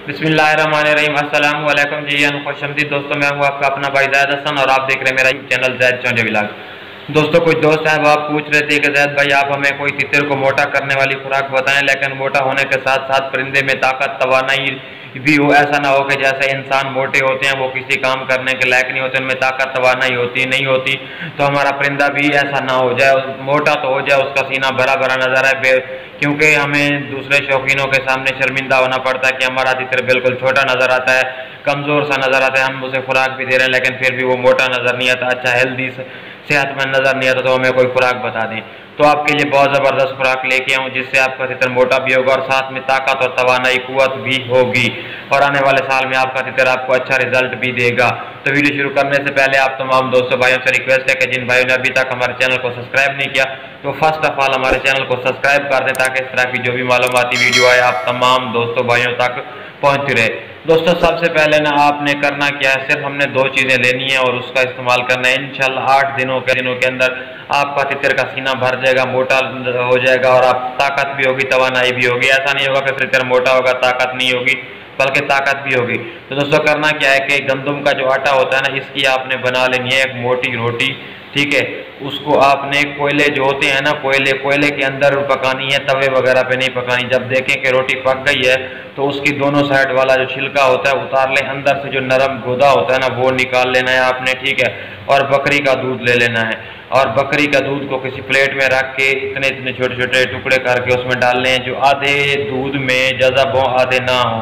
बिस्मिल्लाहिर्रहमानिर्रहीम। अस्सलाम वालेकुम जी, खुशआमदीद दोस्तों। मैं हूँ आपका अपना भाई ज़ैद हसन और आप देख रहे हैं मेरा चैनल ज़ैद चौंजे व्लॉग। दोस्तों, कुछ दोस्त साहब आप पूछ रहे थे कि ज़ैद भाई आप हमें कोई तितर को मोटा करने वाली खुराक बताएं, लेकिन मोटा होने के साथ साथ परिंदे में ताकत तवानाई भी हो। ऐसा ना हो कि जैसे इंसान मोटे होते हैं वो किसी काम करने के लायक नहीं होते, उनमें ताकत तवानाई होती नहीं होती, तो हमारा परिंदा भी ऐसा ना हो जाए, मोटा तो हो जाए, उसका सीना भरा भरा नजर आए, क्योंकि हमें दूसरे शौकीनों के सामने शर्मिंदा होना पड़ता है कि हमारा तितर बिल्कुल छोटा नजर आता है, कमजोर सा नजर आता है। हम उसे खुराक भी दे रहे हैं लेकिन फिर भी वो मोटा नजर नहीं आता, अच्छा हेल्दी सेहतमंद नजर नहीं आता, तो हमें कोई खुराक बता दें। तो आपके लिए बहुत ज़बरदस्त खुराक लेके आऊँ जिससे आपका तितर मोटा भी होगा और साथ में ताकत और तवानाई कुव्वत भी होगी, और आने वाले साल में आपका तितर आपको अच्छा रिजल्ट भी देगा। तो वीडियो शुरू करने से पहले आप तमाम दोस्तों भाइयों से रिक्वेस्ट है कि जिन भाइयों ने अभी तक हमारे चैनल को सब्सक्राइब नहीं किया तो फर्स्ट ऑफ ऑल हमारे चैनल को सब्सक्राइब कर दें, ताकि इस तरह की जो भी मालूमाती वीडियो आए आप तमाम दोस्तों भाइयों तक पहुँचती रहे। दोस्तों, सबसे पहले ना आपने करना क्या है, सिर्फ हमने दो चीज़ें लेनी है और उसका इस्तेमाल करना है। इंशाल्लाह 8 दिनों के अंदर आपका तितर का सीना भर जाएगा, मोटा हो जाएगा और आप ताकत भी होगी, तवानाई भी होगी। ऐसा नहीं होगा कि तितर मोटा होगा ताकत नहीं होगी, बल्कि ताकत भी होगी। तो दोस्तों, करना क्या है कि गंदम का जो आटा होता है ना, इसकी आपने बना लेनी है एक मोटी रोटी, ठीक है। उसको आपने कोयले जो होते हैं ना, कोयले के अंदर पकानी है, तवे वगैरह पे नहीं पकानी। जब देखें कि रोटी पक गई है तो उसकी दोनों साइड वाला जो छिलका होता है उतार लें, अंदर से जो नरम गोदा होता है ना वो निकाल लेना है आपने, ठीक है। और बकरी का दूध ले लेना है और बकरी का दूध को किसी प्लेट में रख के इतने इतने छोटे छोटे टुकड़े करके उसमें डालने हैं, जो आधे दूध में जज़ब हो आधे ना हो।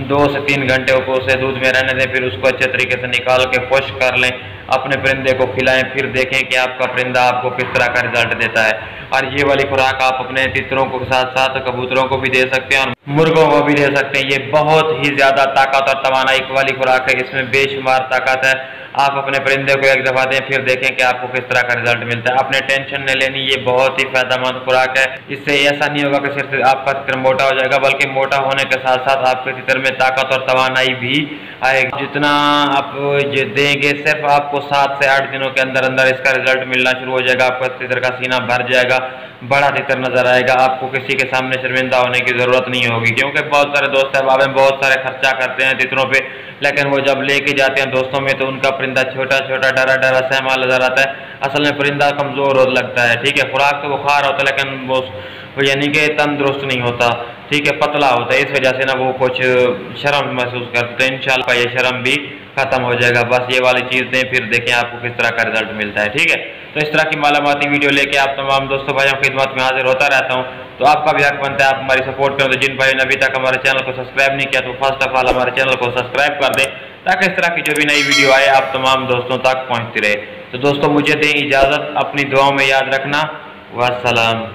2 से 3 घंटे को उसे दूध में रहने दें, फिर उसको अच्छे तरीके से निकाल के खुश कर लें, अपने परिंदे को खिलाएं, फिर देखें कि आपका परिंदा आपको किस तरह का रिजल्ट देता है। और ये वाली खुराक आप अपने तितरों को साथ साथ कबूतरों को भी दे सकते हैं और मुर्गों को भी दे सकते हैं। ये बहुत ही ज़्यादा ताकत और तवानाई वाली खुराक है, इसमें बेशुमार ताकत है। आप अपने परिंदे को एक दफ़ा दें, फिर देखें कि आपको किस तरह का रिजल्ट मिलता है। आपने टेंशन नहीं लेनी, ये बहुत ही फायदेमंद खुराक है। इससे ऐसा नहीं होगा कि सिर्फ आपका तितर मोटा हो जाएगा, बल्कि मोटा होने के साथ साथ आपके तितर में ताकत और तवानाई भी आएगी। जितना आप ये देंगे, सिर्फ आपको 7 से 8 दिनों के अंदर अंदर इसका रिजल्ट मिलना शुरू हो जाएगा। आपका तितर का सीना भर जाएगा, बड़ा तितर नजर आएगा, आपको किसी के सामने शर्मिंदा होने की जरूरत नहीं होगी। क्योंकि बहुत सारे दोस्त अहबाब में बहुत सारे खर्चा करते हैं तितरों पे, लेकिन वो जब लेके जाते हैं दोस्तों में तो उनका परिंदा छोटा छोटा डरा डरा सहमा नजर आता है। असल में परिंदा कमजोर और लगता है, ठीक है। खुराक तो वो खा रहा होता है लेकिन वो यानी कि तंदुरुस्त नहीं होता, ठीक है, पतला होता है। इस वजह से ना वो कुछ शर्म महसूस करते हैं। इंशाल्लाह ये शर्म भी खत्म हो जाएगा। बस ये वाली चीज़ दें, फिर देखें आपको किस तरह का रिजल्ट मिलता है, ठीक है। तो इस तरह की मालूमाती वीडियो लेके आप तमाम दोस्तों भाइयों की खिदमत में हाजिर होता रहता हूँ। तो आपका भी हक बनता है आप हमारी सपोर्ट करें। तो जिन भाइयों ने अभी तक हमारे चैनल को सब्सक्राइब नहीं किया तो फर्स्ट ऑफ ऑल हमारे चैनल को सब्सक्राइब कर दें, ताकि इस तरह की जो भी नई वीडियो आए आप तमाम दोस्तों तक पहुँचती रहे। तो दोस्तों, मुझे दें इजाज़त, अपनी दुआओं में याद रखना। वस्सलाम।